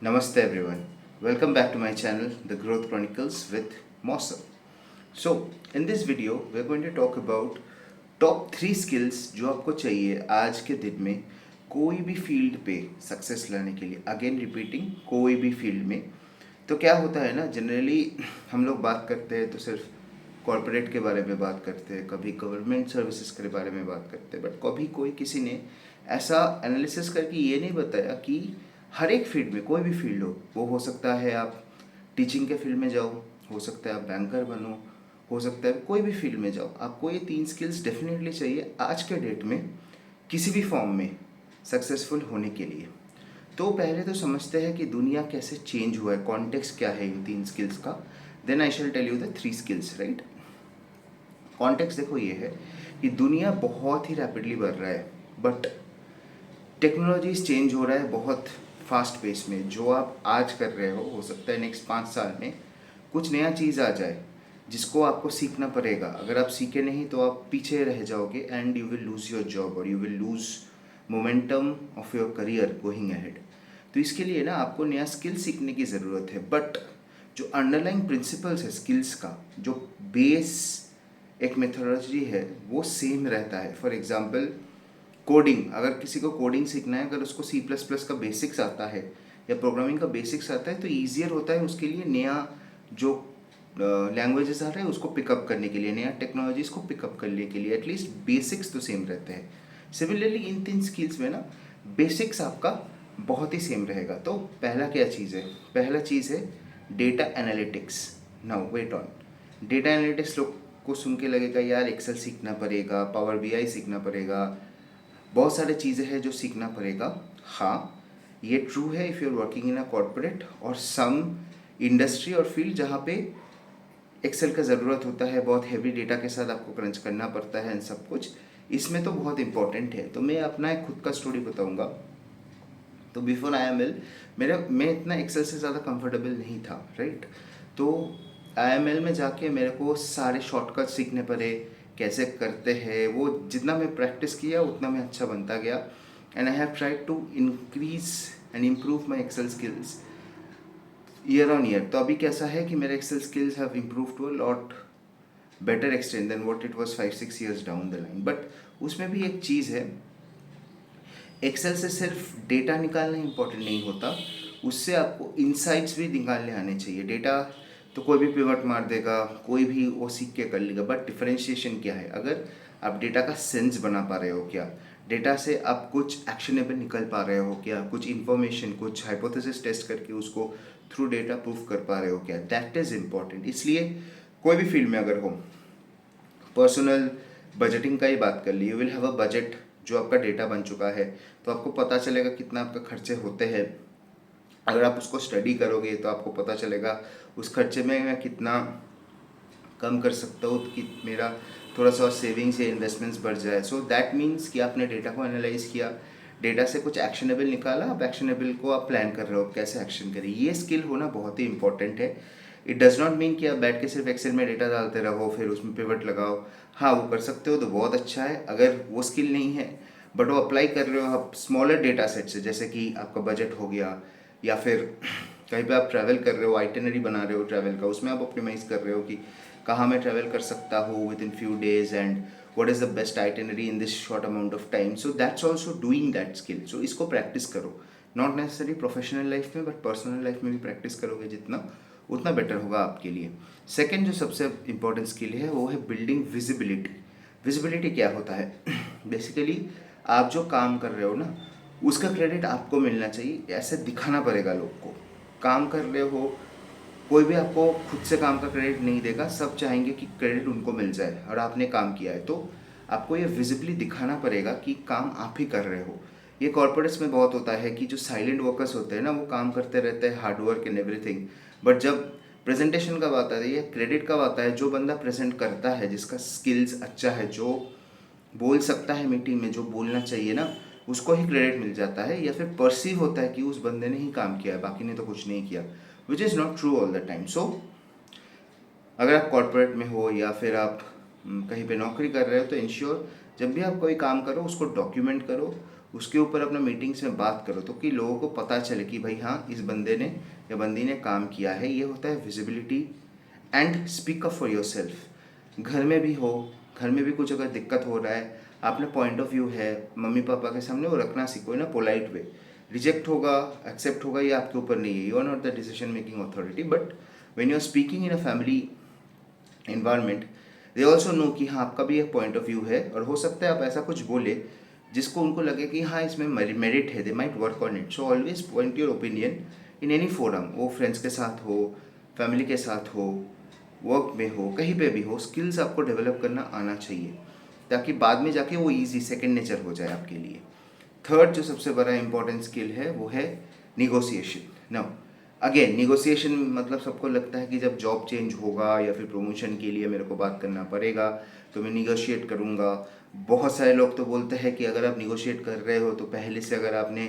Namaste everyone. Welcome back to my channel, The Growth Chronicles with Mosam. So, in this video, we're going to talk about top 3 skills जो आपको चाहिए आज के दिन में कोई भी फील्ड पे सक्सेस लाने के लिए. अगेन रिपीटिंग, कोई भी फील्ड में. तो क्या होता है ना, जनरली हम लोग बात करते हैं तो सिर्फ कॉरपोरेट के बारे में बात करते हैं, कभी गवर्नमेंट सर्विसेज के बारे में बात करते हैं, बट कभी कोई किसी ने ऐसा एनालिसिस करके ये नहीं बताया कि हर एक फील्ड में, कोई भी फील्ड हो, वो हो सकता है आप टीचिंग के फील्ड में जाओ, हो सकता है आप बैंकर बनो, हो सकता है कोई भी फील्ड में जाओ, आपको ये 3 स्किल्स डेफिनेटली चाहिए आज के डेट में किसी भी फॉर्म में सक्सेसफुल होने के लिए. तो पहले तो समझते हैं कि दुनिया कैसे चेंज हुआ है, कॉन्टेक्स्ट क्या है इन 3 स्किल्स का. Then I shall tell you the 3 skills, right. Context देखो ये है कि दुनिया बहुत ही रैपिडली बढ़ रहा है, बट टेक्नोलॉजीज चेंज हो रहा है बहुत फास्ट पेस में. जो आप आज कर रहे हो सकता है नेक्स्ट 5 साल में कुछ नया चीज़ आ जाए जिसको आपको सीखना पड़ेगा. अगर आप सीखे नहीं तो आप पीछे रह जाओगे and you will lose your job और you will lose momentum of your career going ahead. तो इसके लिए ना आपको नया स्किल सीखने की ज़रूरत है, बट जो अंडरलाइंग प्रिंसिपल्स है स्किल्स का, जो बेस एक मेथोडोलॉजी है, वो सेम रहता है. फॉर एग्जांपल कोडिंग, अगर किसी को कोडिंग सीखना है, अगर उसको C++ का बेसिक्स आता है या प्रोग्रामिंग का बेसिक्स आता है तो ईजियर होता है उसके लिए नया जो लैंग्वेजेस आ रहे हैं उसको पिकअप करने के लिए, नया टेक्नोलॉजीज़ को पिकअप करने के लिए. एटलीस्ट बेसिक्स तो सेम रहते हैं. सिमिलरली इन 3 स्किल्स में ना बेसिक्स आपका बहुत ही सेम रहेगा. तो पहला क्या चीज़ है? पहला चीज़ है data analytics. Now wait on, data analytics लोग को सुन के लगेगा यार एक्सेल सीखना पड़ेगा, पावर BI सीखना पड़ेगा, बहुत सारे चीज़ें हैं जो सीखना पड़ेगा. हाँ, ये ट्रू है if you are working in a corporate और सम इंडस्ट्री और फील्ड जहाँ पे एक्सेल का ज़रूरत होता है, बहुत हैवी डेटा के साथ आपको क्रंच करना पड़ता है एंड सब कुछ, इसमें तो बहुत इंपॉर्टेंट है. तो मैं अपना एक खुद का स्टोरी बताऊँगा. तो बिफोर IML मैं इतना एक्सेल से ज़्यादा कंफर्टेबल नहीं था, राइट. तो IML में जाके मेरे को सारे शॉर्टकट सीखने पड़े, कैसे करते हैं वो. जितना मैं प्रैक्टिस किया उतना मैं अच्छा बनता गया and I have tried to increase and improve my excel skills year on year. तो अभी कैसा है कि मेरे excel skills have improve to a lot better extent then what it was 5-6 years down the line. But उसमें भी एक चीज़ है, एक्सेल से सिर्फ डेटा निकालना इंपॉर्टेंट नहीं होता, उससे आपको इनसाइट्स भी निकालने आने चाहिए. डेटा तो कोई भी पिवट मार देगा, कोई भी वो सीख के कर लेगा, बट डिफरेंशिएशन क्या है? अगर आप डेटा का सेंस बना पा रहे हो क्या, डेटा से आप कुछ एक्शनेबल निकल पा रहे हो क्या, कुछ इन्फॉर्मेशन, कुछ हाइपोथेसिस टेस्ट करके उसको थ्रू डेटा प्रूफ कर पा रहे हो क्या, दैट इज़ इम्पॉर्टेंट. इसलिए कोई भी फील्ड में अगर हो, पर्सनल बजटिंग का ही बात कर ली, you will have a budget जो आपका डेटा बन चुका है, तो आपको पता चलेगा कितना आपका खर्चे होते हैं. अगर आप उसको स्टडी करोगे तो आपको पता चलेगा उस खर्चे में मैं कितना कम कर सकता हूँ कि मेरा थोड़ा सा सेविंग्स या इन्वेस्टमेंट्स बढ़ जाए. सो दैट मीन्स कि आपने डेटा को एनालाइज किया, डेटा से कुछ एक्शनेबल निकाला, अब एक्शनेबल को आप प्लान कर रहे हो कैसे एक्शन करें. ये स्किल होना बहुत ही इंपॉर्टेंट है. इट डज़ नॉट मीन कि आप बैठ के सिर्फ एक्सेल में डेटा डालते रहो फिर उसमें पिवट लगाओ. हाँ, वो कर सकते हो तो बहुत अच्छा है. अगर वो स्किल नहीं है बट वो अप्लाई कर रहे हो आप स्मॉलर डेटा सेट से, जैसे कि आपका बजट हो गया, या फिर कहीं पे आप ट्रैवल कर रहे हो, आइटिनरी बना रहे हो ट्रैवल का, उसमें आप ऑप्टिमाइज़ कर रहे हो कि कहाँ मैं ट्रैवल कर सकता हूँ with in few days and what is the best itinerary in this short amount of time. So that's also doing that skill. सो इसको प्रैक्टिस करो, नॉट नेसेसरी प्रोफेशनल लाइफ में बट पर्सनल लाइफ में भी practice करोगे जितना, उतना better होगा आपके लिए. सेकेंड जो सबसे इंपॉर्टेंट स्किल है वो है बिल्डिंग विजिबिलिटी. विजिबिलिटी क्या होता है? बेसिकली आप जो काम कर रहे हो ना उसका क्रेडिट आपको मिलना चाहिए, ऐसे दिखाना पड़ेगा लोग को. काम कर रहे हो, कोई भी आपको खुद से काम का क्रेडिट नहीं देगा, सब चाहेंगे कि क्रेडिट उनको मिल जाए और आपने काम किया है. तो आपको ये विजिबली दिखाना पड़ेगा कि काम आप ही कर रहे हो. ये कॉर्पोरेट्स में बहुत होता है कि जो साइलेंट वर्कर्स होते हैं ना वो काम करते रहते हैं, hard work and everything, but जब प्रेजेंटेशन कब आता है या क्रेडिट कब आता है, जो बंदा प्रेजेंट करता है, जिसका स्किल्स अच्छा है, जो बोल सकता है मीटिंग में, जो बोलना चाहिए ना, उसको ही क्रेडिट मिल जाता है. या फिर परसीव होता है कि उस बंदे ने ही काम किया है, बाकी ने तो कुछ नहीं किया, which is not true all the time. So अगर आप कॉर्पोरेट में हो या फिर आप कहीं पे नौकरी कर रहे हो तो इंश्योर जब भी आप कोई काम करो उसको डॉक्यूमेंट करो, उसके ऊपर अपना मीटिंग्स में बात करो, तो कि लोगों को पता चले कि भाई हाँ इस बंदे ने या बंदी ने काम किया है। ये होता है visibility. And speak up for your self. घर में भी हो, घर में भी कुछ अगर दिक्कत हो रहा है, आपने पॉइंट ऑफ व्यू है मम्मी पापा के सामने, वो रखना सीखो in a polite way. Reject होगा एक्सेप्ट होगा ये आपके ऊपर नहीं है, you are not the decision making authority, but when you are speaking in a family environment, they also know कि हाँ आपका भी एक पॉइंट ऑफ व्यू है, और हो सकता है आप ऐसा कुछ बोले जिसको उनको लगे कि हाँ इसमें मेरिट है, they might work on it. So always point your opinion in any forum, वो फ्रेंड्स के साथ हो, फैमिली के साथ हो, वर्क में हो, कहीं पे भी हो, स्किल्स आपको डेवलप करना आना चाहिए, ताकि बाद में जाके वो ईजी सेकेंड नेचर हो जाए आपके लिए। थर्ड जो सबसे बड़ा इंपॉर्टेंट स्किल है वो है निगोसिएशन। नाउ अगेन निगोसिएशन मतलब सबको लगता है कि जब जॉब चेंज होगा या फिर प्रमोशन के लिए मेरे को बात करना पड़ेगा तो मैं निगोशिएट करूँगा। बहुत सारे लोग तो बोलते हैं कि अगर आप निगोशिएट कर रहे हो तो पहले से अगर आपने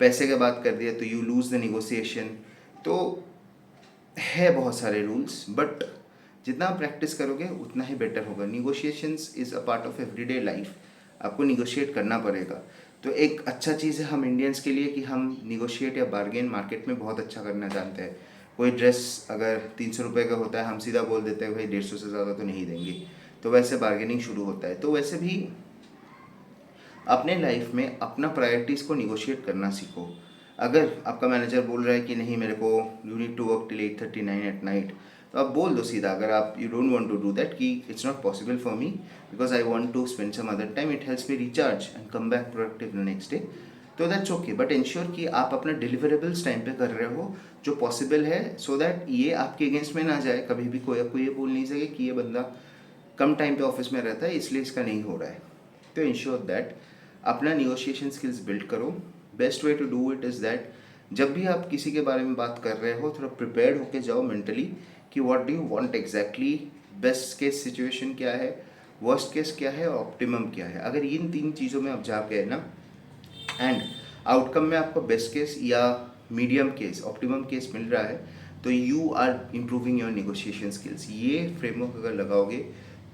पैसे की बात कर दिया तो यू लूज़ द निगोसिएशन। तो है बहुत सारे रूल्स, बट जितना आप प्रैक्टिस करोगे उतना ही बेटर होगा। Negotiations is a part of everyday life, आपको निगोशिएट करना पड़ेगा। तो एक अच्छा चीज़ है हम इंडियंस के लिए कि हम निगोशिएट या बार्गेन मार्केट में बहुत अच्छा करना जानते हैं। कोई ड्रेस अगर 300 रुपये का होता है, हम सीधा बोल देते हैं भाई 150 से ज़्यादा तो नहीं देंगे, तो वैसे बार्गेनिंग शुरू होता है। तो वैसे भी अपने लाइफ में अपना प्रायोरिटीज़ को निगोशिएट करना सीखो। अगर आपका मैनेजर बोल रहा है कि नहीं मेरे को you need to work till 8:39 eight night, तो आप बोल दो सीधा, अगर आप you don't want to do that कि it's not possible for me because I want to spend some other time, it helps me recharge and come back productive the next day, तो that's okay. But ensure कि आप अपना deliverables time पे कर रहे हो जो पॉसिबल है, सो दैट ये आपके अगेंस्ट में ना जाए। कभी भी कोई आपको ये बोल नहीं सके कि ये बंदा कम टाइम पे ऑफिस में रहता है इसलिए इसका नहीं हो रहा है। तो इंश्योर दैट अपना निगोशिएशन स्किल्स बिल्ड करो। Best way to do it is that जब भी आप किसी के बारे में बात कर रहे हो थोड़ा प्रिपेयर्ड होके जाओ मेंटली कि what do you want exactly, best case situation क्या है, वर्स्ट केस क्या है और ऑप्टिमम क्या है। अगर इन 3 चीज़ों में आप जाके है ना, एंड आउटकम में आपको बेस्ट केस या मीडियम केस ऑप्टिमम केस मिल रहा है, तो you are improving your negotiation skills. ये फ्रेमवर्क अगर लगाओगे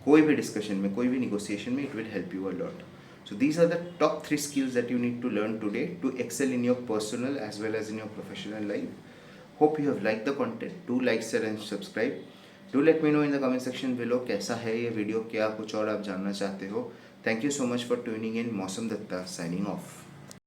कोई भी डिस्कशन में, कोई भी निगोशिएशन में, it will help you a lot. So these are the top 3 skills that you need to learn today to excel in your personal as well as in your professional life. Hope you have liked the content. Do like, share and subscribe. Do let me know in the comment section below कैसा है ये video, क्या कुछ और आप जानना चाहते हो। Thank you so much for tuning in. मौसम दत्ता signing off.